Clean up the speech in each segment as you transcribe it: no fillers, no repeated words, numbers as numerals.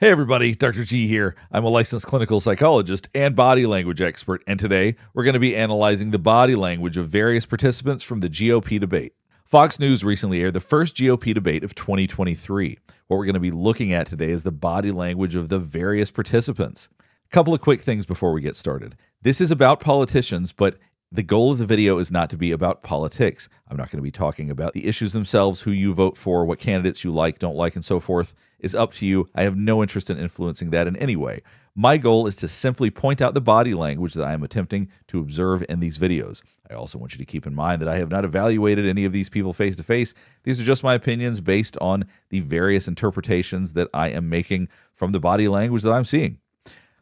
Hey everybody, Dr. G here. I'm a licensed clinical psychologist and body language expert, and today we're going to be analyzing the body language of various participants from the GOP debate. Fox News recently aired the first GOP debate of 2023. What we're going to be looking at today is the body language of the various participants. A couple of quick things before we get started. This is about politicians, but the goal of the video is not to be about politics. I'm not going to be talking about the issues themselves, who you vote for, what candidates you like, don't like, and so forth. Is up to you. I have no interest in influencing that in any way. My goal is to simply point out the body language that I am attempting to observe in these videos. I also want you to keep in mind that I have not evaluated any of these people face to face. These are just my opinions based on the various interpretations that I am making from the body language that I'm seeing.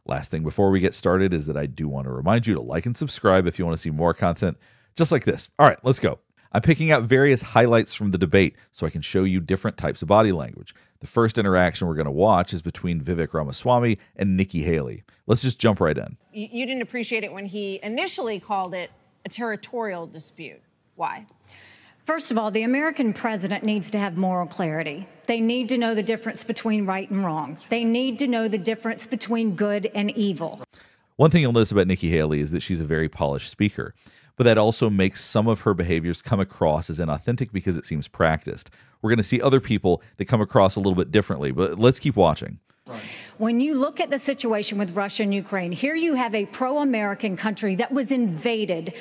Last thing before we get started is that I do want to remind you to like and subscribe if you want to see more content just like this. All right, let's go. I'm picking out various highlights from the debate so I can show you different types of body language. The first interaction we're going to watch is between Vivek Ramaswamy and Nikki Haley. Let's just jump right in. You didn't appreciate it when he initially called it a territorial dispute. Why? First of all, the American president needs to have moral clarity. They need to know the difference between right and wrong. They need to know the difference between good and evil. One thing you'll notice about Nikki Haley is that she's a very polished speaker, but that also makes some of her behaviors come across as inauthentic because it seems practiced. We're going to see other people that come across a little bit differently, but let's keep watching. When you look at the situation with Russia and Ukraine, here you have a pro-American country that was invaded.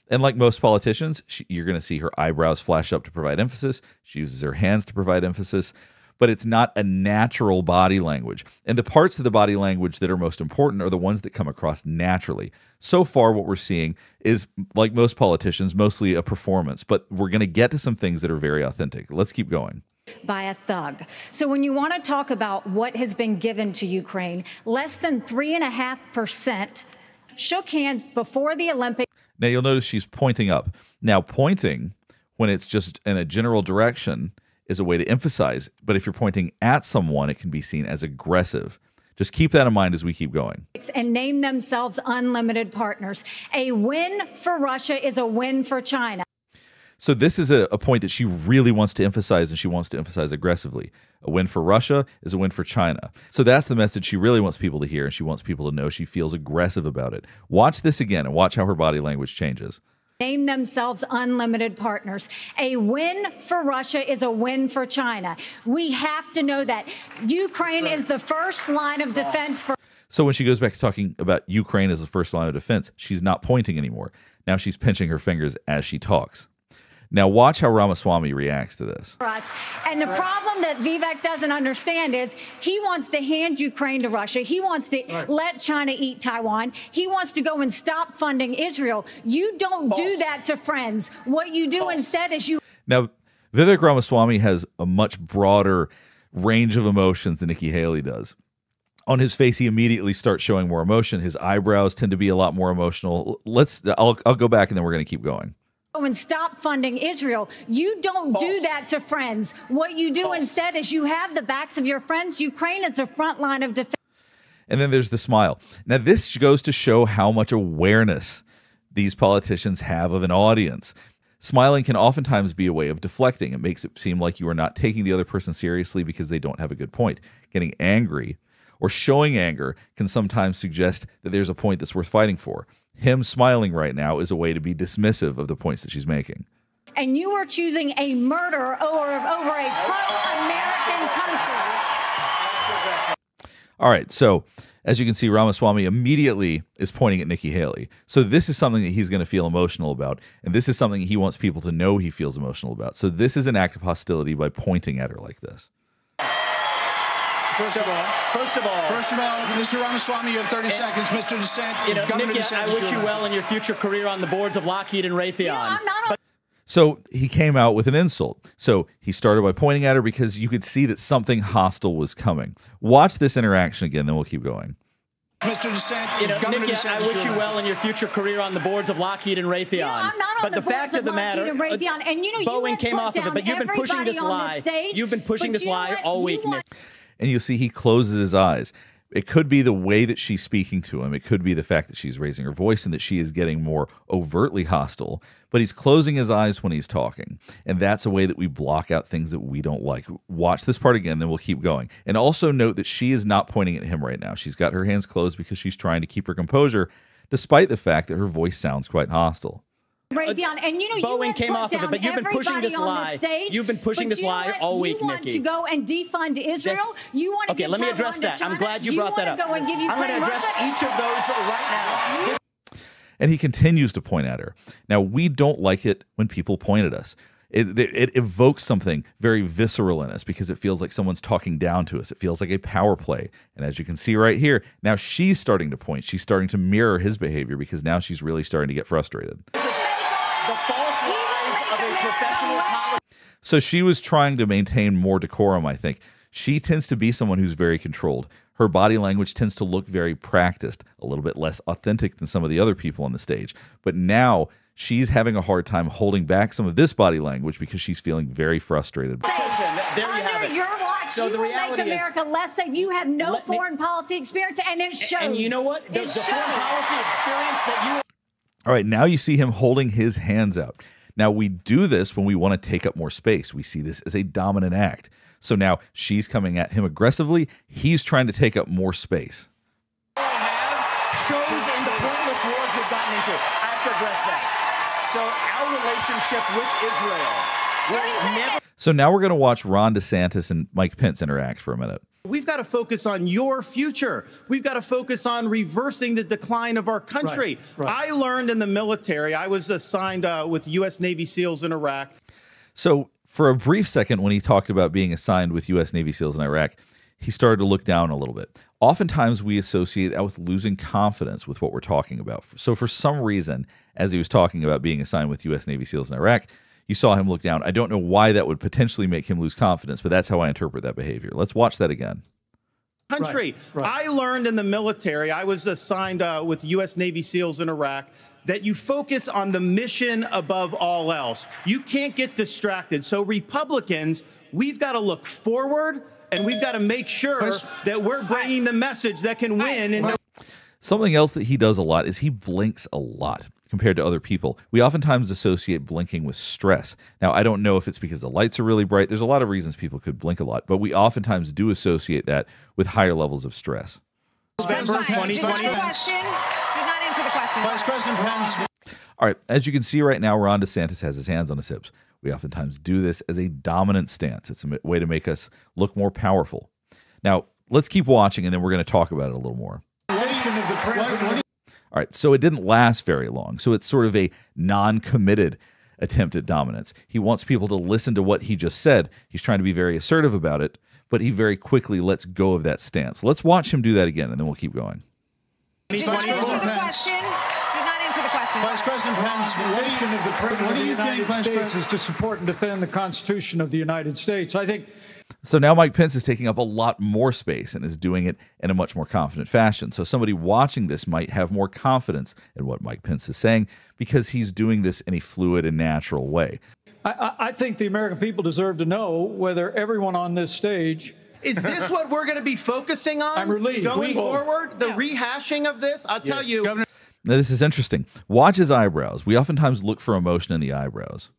And like most politicians, you're going to see her eyebrows flash up to provide emphasis. She uses her hands to provide emphasis, but it's not a natural body language. And the parts of the body language that are most important are the ones that come across naturally. So far, what we're seeing is, like most politicians, mostly a performance, but we're going to get to some things that are very authentic. Let's keep going. By a thug. So when you want to talk about what has been given to Ukraine, less than 3.5% shook hands before the Olympics. Now, you'll notice she's pointing up. Now, pointing, when it's just in a general direction, is a way to emphasize. But if you're pointing at someone, it can be seen as aggressive. Just keep that in mind as we keep going. And name themselves unlimited partners. A win for Russia is a win for China. So this is a point that she really wants to emphasize, and she wants to emphasize aggressively. A win for Russia is a win for China. So that's the message she really wants people to hear, and she wants people to know she feels aggressive about it. Watch this again and watch how her body language changes. Name themselves unlimited partners. A win for Russia is a win for China. We have to know that. Ukraine is the first line of defense for... So when she goes back to talking about Ukraine as the first line of defense, she's not pointing anymore. Now she's pinching her fingers as she talks. Now watch how Ramaswamy reacts to this. And the problem that Vivek doesn't understand is he wants to hand Ukraine to Russia. He wants to let China eat Taiwan. He wants to go and stop funding Israel. You don't do that to friends. What you do instead is you... Now, Vivek Ramaswamy has a much broader range of emotions than Nikki Haley does. On his face, he immediately starts showing more emotion. His eyebrows tend to be a lot more emotional. I'll go back and then we're going to keep going. And stop funding Israel. You don't do that to friends. What you do instead is you have the backs of your friends. Ukraine is the front line of defense. And then there's the smile. Now, this goes to show how much awareness these politicians have of an audience. Smiling can oftentimes be a way of deflecting. It makes it seem like you are not taking the other person seriously because they don't have a good point. Getting angry or showing anger can sometimes suggest that there's a point that's worth fighting for. Him smiling right now is a way to be dismissive of the points that she's making. And you are choosing a murder over a pro-American country. All right, so as you can see, Ramaswamy immediately is pointing at Nikki Haley. So this is something that he's going to feel emotional about, and this is something he wants people to know he feels emotional about. So this is an act of hostility by pointing at her like this. First of all, Mr. Ramaswamy, you have 30 seconds. Mr. DeSantis, Nikki, I wish you well in your future career on the boards of Lockheed and Raytheon. So he came out with an insult. So he started by pointing at her because you could see that something hostile was coming. Watch this interaction again, then we'll keep going. Mr. DeSantis, Nikki, I wish you well in your future career on the boards of Lockheed and Raytheon. I'm not on the fact of the matter, and Boeing came off of it, but you've been pushing this lie. You've been pushing this lie all week. And you'll see he closes his eyes. It could be the way that she's speaking to him. It could be the fact that she's raising her voice and that she is getting more overtly hostile, but he's closing his eyes when he's talking. And that's a way that we block out things that we don't like. Watch this part again, then we'll keep going. And also note that she is not pointing at him right now. She's got her hands closed because she's trying to keep her composure, despite the fact that her voice sounds quite hostile. Right down. And you know, Boeing you came off of it, but you've been pushing this lie. You've been pushing this lie all week, Nikki. You want to go and defund Israel? You want to okay, let me address that. I'm glad you brought that up. I'm going to address each of those right now. And he continues to point at her. Now, we don't like it when people point at us. It evokes something very visceral in us because it feels like someone's talking down to us. It feels like a power play. And as you can see right here, now she's starting to point. She's starting to mirror his behavior because now she's really starting to get frustrated. The false lies of a professional college. So she was trying to maintain more decorum, I think. She tends to be someone who's very controlled. Her body language tends to look very practiced, a little bit less authentic than some of the other people on the stage. But now she's having a hard time holding back some of this body language because she's feeling very frustrated. There you have it. Your watch, so the reality make America less safe. You have no foreign policy experience, and it shows. And you know what? The foreign policy experience that you... All right, now you see him holding his hands out. Now, we do this when we want to take up more space. We see this as a dominant act. So now she's coming at him aggressively. He's trying to take up more space. Shows in the pointless wars we've gotten into. I have to address that. So our relationship with Israel will never... So now we're going to watch Ron DeSantis and Mike Pence interact for a minute. We've got to focus on your future. We've got to focus on reversing the decline of our country. Right. I learned in the military, I was assigned with U.S. Navy SEALs in Iraq. So for a brief second, when he talked about being assigned with U.S. Navy SEALs in Iraq, he started to look down a little bit. Oftentimes, we associate that with losing confidence with what we're talking about. So for some reason, as he was talking about being assigned with U.S. Navy SEALs in Iraq, you saw him look down. I don't know why that would potentially make him lose confidence, but that's how I interpret that behavior. Let's watch that again. Country. I learned in the military, I was assigned with U.S. Navy SEALs in Iraq, that you focus on the mission above all else. You can't get distracted. So Republicans, we've got to look forward, and we've got to make sure that we're bringing the message that can win. And something else that he does a lot is he blinks a lot compared to other people. We oftentimes associate blinking with stress. Now, I don't know if it's because the lights are really bright. There's a lot of reasons people could blink a lot, but we oftentimes do associate that with higher levels of stress. Vice President Pence. All right, as you can see right now, Ron DeSantis has his hands on his hips. We oftentimes do this as a dominant stance. It's a way to make us look more powerful. Now, let's keep watching, and then we're going to talk about it a little more. All right, so it didn't last very long. So it's sort of a non-committed attempt at dominance. He wants people to listen to what he just said. He's trying to be very assertive about it, but he very quickly lets go of that stance. Let's watch him do that again, and then we'll keep going. Did not answer the question. Vice President Pence, what do you think, Vice President, is to support and defend the Constitution of the United States? I think. So now Mike Pence is taking up a lot more space and is doing it in a much more confident fashion. So somebody watching this might have more confidence in what Mike Pence is saying because he's doing this in a fluid and natural way. I think the American people deserve to know whether everyone on this stage. Is this what we're going to be focusing on? I'm relieved. Going forward? The rehashing of this? I'll tell you. Now, this is interesting. Watch his eyebrows. We oftentimes look for emotion in the eyebrows.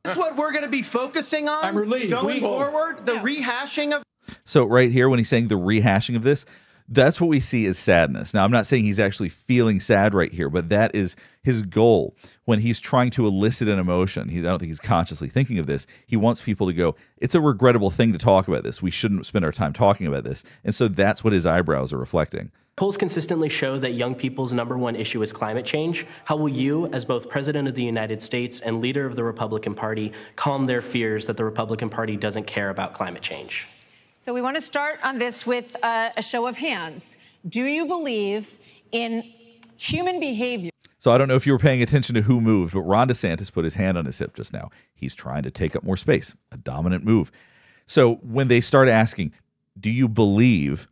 Is this what we're going to be focusing on? I'm relieved. Going forward? The rehashing of... So right here, when he's saying the rehashing of this, that's what we see as sadness. Now, I'm not saying he's actually feeling sad right here, but that is his goal when he's trying to elicit an emotion. I don't think he's consciously thinking of this. He wants people to go, it's a regrettable thing to talk about this. We shouldn't spend our time talking about this. And so that's what his eyebrows are reflecting. Polls consistently show that young people's #1 issue is climate change. How will you, as both President of the United States and leader of the Republican Party, calm their fears that the Republican Party doesn't care about climate change? So we want to start on this with a show of hands. Do you believe in human behavior? So I don't know if you were paying attention to who moved, but Ron DeSantis put his hand on his hip just now. He's trying to take up more space, a dominant move. So when they start asking, do you believe,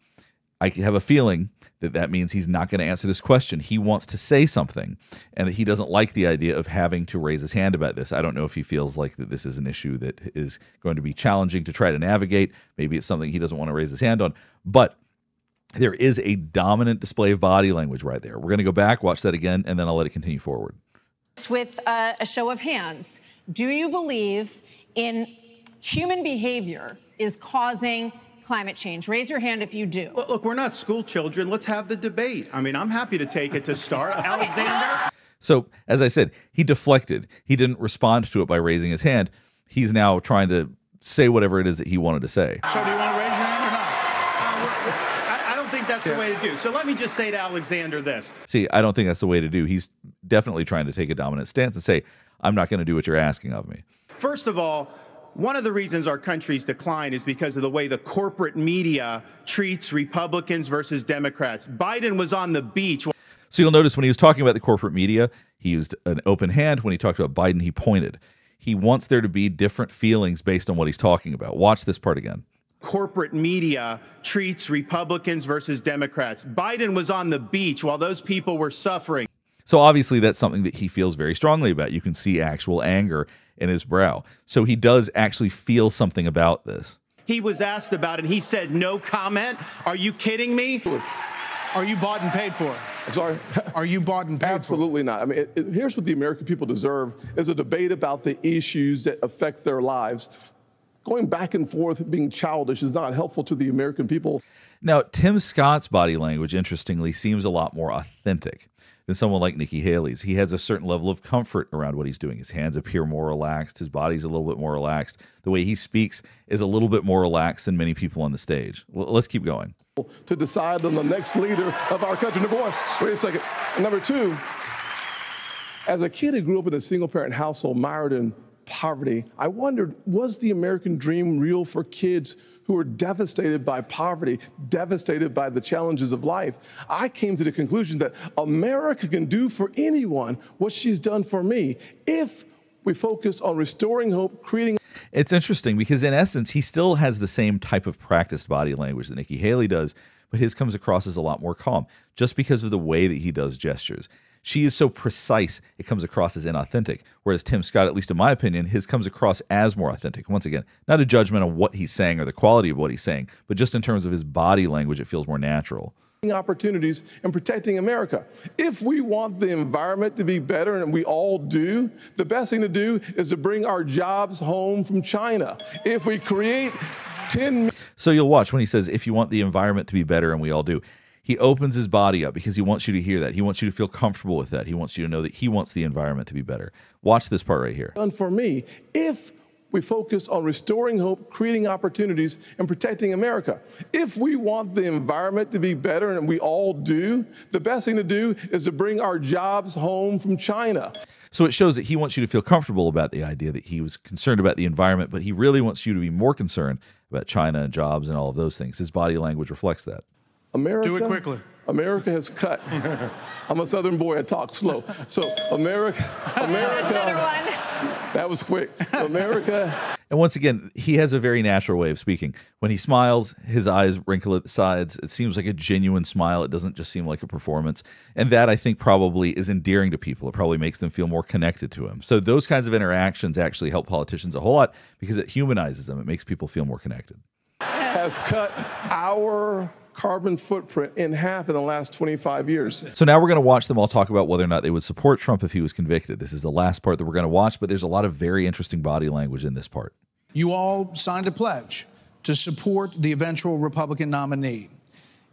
I have a feeling that means he's not going to answer this question. He wants to say something, and he doesn't like the idea of having to raise his hand about this. I don't know if he feels like that this is an issue that is going to be challenging to try to navigate. Maybe it's something he doesn't want to raise his hand on. But There is a dominant display of body language right there. We're going to go back, watch that again, and then I'll let it continue forward. With a show of hands, do you believe in human behavior is causing climate change? Raise your hand if you do. Well, look, we're not school children. Let's have the debate. I mean, I'm happy to take it to start. Alexander? So, as I said, he deflected. He didn't respond to it by raising his hand. He's now trying to say whatever it is that he wanted to say. So do you want to raise your hand or not? I don't think that's the way to do. So let me just say to Alexander this. See, I don't think that's the way to do. He's definitely trying to take a dominant stance and say, I'm not going to do what you're asking of me. First of all, one of the reasons our country's decline is because of the way the corporate media treats Republicans versus Democrats. Biden was on the beach. So you'll notice when he was talking about the corporate media, he used an open hand. When he talked about Biden, he pointed. He wants there to be different feelings based on what he's talking about. Watch this part again. Corporate media treats Republicans versus Democrats. Biden was on the beach while those people were suffering. So obviously that's something that he feels very strongly about. You can see actual anger in his brow. So he does actually feel something about this. He was asked about it and he said, no comment. Are you kidding me? Are you bought and paid for? I'm sorry? Are you bought and paid for? Absolutely not. I mean, here's what the American people deserve is a debate about the issues that affect their lives. Going back and forth, being childish is not helpful to the American people. Now, Tim Scott's body language, interestingly, seems a lot more authentic than someone like Nikki Haley's. He has a certain level of comfort around what he's doing. His hands appear more relaxed. His body's a little bit more relaxed. The way he speaks is a little bit more relaxed than many people on the stage. Let's keep going. To decide on the next leader of our country. Number one, wait a second. Number two, as a kid who grew up in a single-parent household mired in poverty, I wondered, was the American dream real for kids who were devastated by poverty, devastated by the challenges of life? I came to the conclusion that America can do for anyone what she's done for me if we focus on restoring hope, creating... It's interesting because in essence, he still has the same type of practiced body language that Nikki Haley does, but his comes across as a lot more calm just because of the way that he does gestures. She is so precise, it comes across as inauthentic. Whereas Tim Scott, at least in my opinion, his comes across as more authentic. Once again, not a judgment on what he's saying or the quality of what he's saying, but just in terms of his body language, it feels more natural. Opportunities and protecting America. If we want the environment to be better, and we all do, the best thing to do is to bring our jobs home from China. If we create 10... So you'll watch when he says, if you want the environment to be better, and we all do, he opens his body up because he wants you to hear that. He wants you to feel comfortable with that. He wants you to know that he wants the environment to be better. Watch this part right here. And for me, if we focus on restoring hope, creating opportunities, and protecting America. If we want the environment to be better, and we all do, the best thing to do is to bring our jobs home from China. So it shows that he wants you to feel comfortable about the idea that he was concerned about the environment, but he really wants you to be more concerned about China and jobs and all of those things. His body language reflects that. America, do it quickly. America has cut. I'm a Southern boy, I talk slow. So America, that was quick. America. And once again, he has a very natural way of speaking. When he smiles, his eyes wrinkle at the sides. It seems like a genuine smile. It doesn't just seem like a performance. And that, I think, probably is endearing to people. It probably makes them feel more connected to him. So those kinds of interactions actually help politicians a whole lot because it humanizes them. It makes people feel more connected. Has cut our carbon footprint in half in the last 25 years. So now we're going to watch them all talk about whether or not they would support Trump if he was convicted. This is the last part that we're going to watch, but there's a lot of very interesting body language in this part. You all signed a pledge to support the eventual Republican nominee.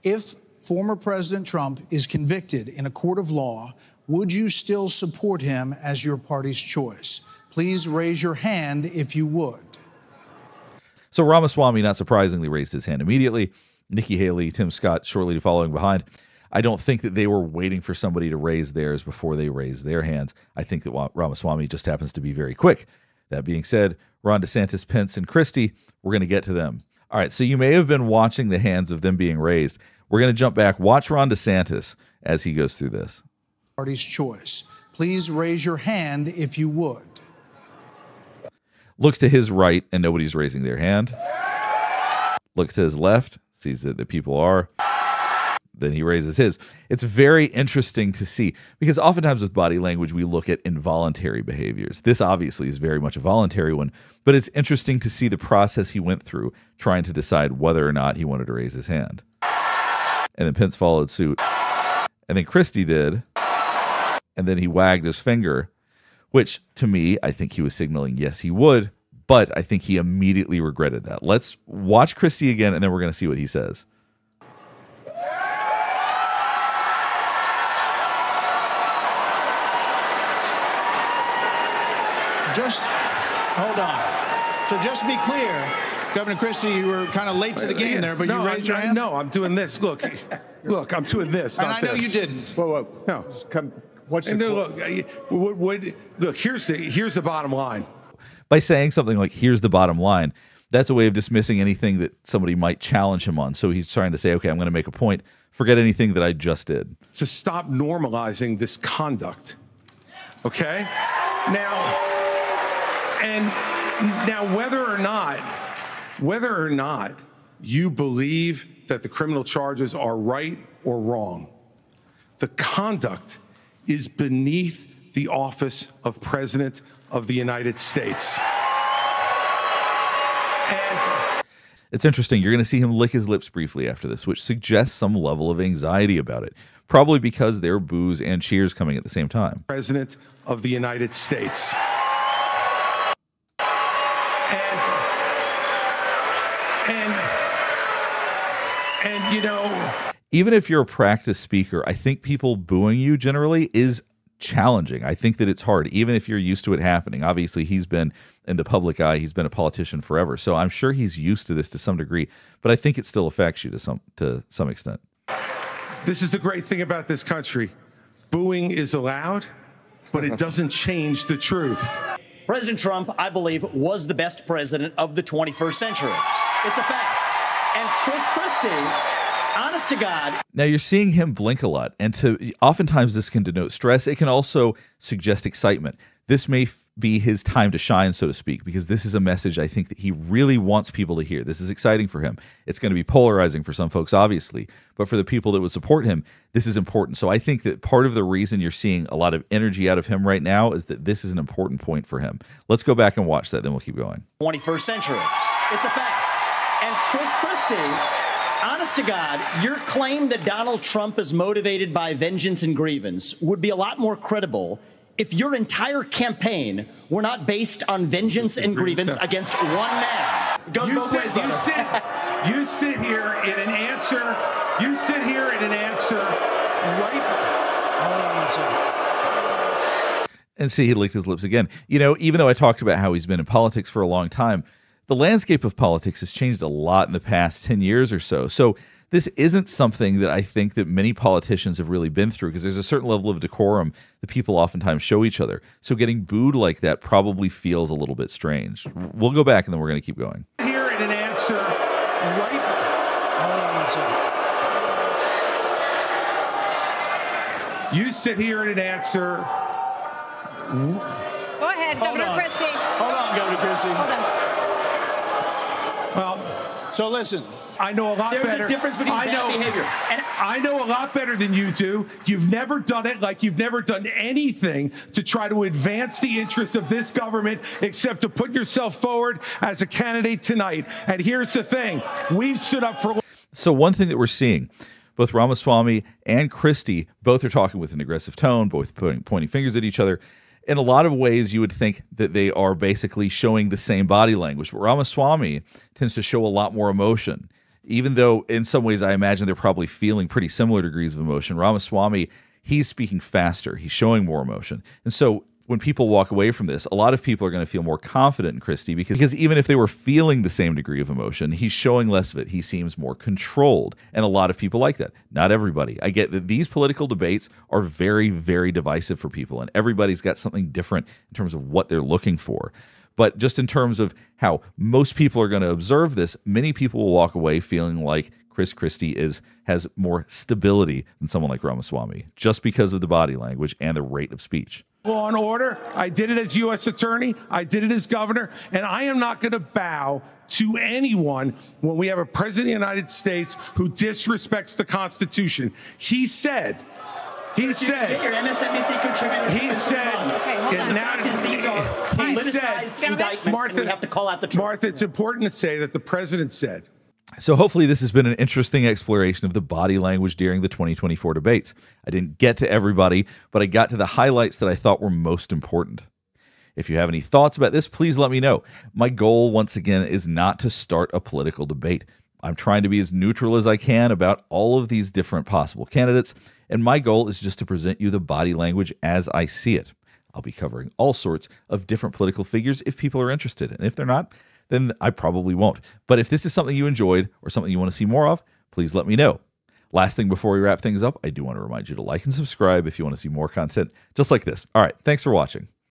If former President Trump is convicted in a court of law, would you still support him as your party's choice? Please raise your hand if you would. So Ramaswamy, not surprisingly, raised his hand immediately. Nikki Haley, Tim Scott shortly following behind. I don't think that they were waiting for somebody to raise theirs before they raised their hands. I think that Ramaswamy just happens to be very quick. That being said, Ron DeSantis, Pence, and Christie, we're going to get to them. All right, so you may have been watching the hands of them being raised. We're going to jump back. Watch Ron DeSantis as he goes through this. Party's choice. Please raise your hand if you would. Looks to his right, and nobody's raising their hand. Looks to his left, sees that the people are. Then he raises his. It's very interesting to see because oftentimes with body language, we look at involuntary behaviors. This obviously is very much a voluntary one, but it's interesting to see the process he went through trying to decide whether or not he wanted to raise his hand. And then Pence followed suit. And then Christie did. And then he wagged his finger, which to me, I think he was signaling yes, he would. But I think he immediately regretted that. Let's watch Christie again, and then we're going to see what he says. Just hold on. So just to be clear, Governor Christie, you were kind of late to the game there, but you raised your hand? No, I'm doing this. Look, I'm doing this. And I know you didn't. Whoa. No. What's the Look, here's the bottom line. By saying something like, here's the bottom line, that's a way of dismissing anything that somebody might challenge him on. So he's trying to say, okay, I'm going to make a point. Forget anything that I just did. To stop normalizing this conduct. Okay? Now, whether or not you believe that the criminal charges are right or wrong, the conduct is beneath the office of President of the United States. It's interesting. You're going to see him lick his lips briefly after this, which suggests some level of anxiety about it, probably because there are boos and cheers coming at the same time. President of the United States. And you know, even if you're a practice speaker, I think people booing you generally is challenging. I think that it's hard, even if you're used to it happening. Obviously, he's been in the public eye. He's been a politician forever. So I'm sure he's used to this to some degree, but I think it still affects you to some extent. This is the great thing about this country. Booing is allowed, but it doesn't change the truth. President Trump, I believe, was the best president of the 21st century. It's a fact. And Christie, honest to God. Now you're seeing him blink a lot, and oftentimes this can denote stress. It can also suggest excitement. This may be his time to shine, so to speak, because this is a message I think that he really wants people to hear. This is exciting for him. It's going to be polarizing for some folks, obviously, but for the people that would support him, this is important. So I think that part of the reason you're seeing a lot of energy out of him right now is that this is an important point for him. Let's go back and watch that, then we'll keep going. 21st century. It's a fact. And Christie, honest to God, your claim that Donald Trump is motivated by vengeance and grievance would be a lot more credible if your entire campaign were not based on vengeance and grievance against one man. It goes both ways, brother. You sit here in an answer. You sit here in an answer right. And see, he licked his lips again. You know, even though I talked about how he's been in politics for a long time, the landscape of politics has changed a lot in the past 10 years or so. So this isn't something that I think that many politicians have really been through, because there's a certain level of decorum that people oftentimes show each other. So getting booed like that probably feels a little bit strange. We'll go back and then we're going to keep going. Here in an answer right. You sit here in an answer. Go ahead, Governor Christie. Hold on, Governor Christie. Hold on. Well, so listen. I know a lot better. There's a difference between bad behavior. And I know a lot better than you do. You've never done it, like you've never done anything to try to advance the interests of this government except to put yourself forward as a candidate tonight. And here's the thing. We've stood up for... So one thing that we're seeing, both Ramaswamy and Christie, both are talking with an aggressive tone, both pointing fingers at each other. In a lot of ways, you would think that they are basically showing the same body language. But Ramaswamy tends to show a lot more emotion. Even though in some ways I imagine they're probably feeling pretty similar degrees of emotion, Ramaswamy, he's speaking faster. He's showing more emotion. And so when people walk away from this, a lot of people are going to feel more confident in Christie because even if they were feeling the same degree of emotion, he's showing less of it. He seems more controlled. And a lot of people like that. Not everybody. I get that these political debates are very, very divisive for people, and everybody's got something different in terms of what they're looking for. But just in terms of how most people are going to observe this, many people will walk away feeling like Christie has more stability than someone like Ramaswamy, just because of the body language and the rate of speech. Law and order. I did it as U.S. attorney. I did it as governor. And I am not going to bow to anyone when we have a president of the United States who disrespects the Constitution. He said... Your MSNBC contributor. He said, these are politicized indictments, and we have to call out the truth. Martha, it's important to say that the president said So hopefully this has been an interesting exploration of the body language during the 2024 debates. I didn't get to everybody, but I got to the highlights that I thought were most important. If you have any thoughts about this, please let me know. My goal, once again, is not to start a political debate. I'm trying to be as neutral as I can about all of these different possible candidates, and my goal is just to present you the body language as I see it. I'll be covering all sorts of different political figures if people are interested, and if they're not, then I probably won't. But if this is something you enjoyed or something you want to see more of, please let me know. Last thing before we wrap things up, I do want to remind you to like and subscribe if you want to see more content just like this. All right, thanks for watching.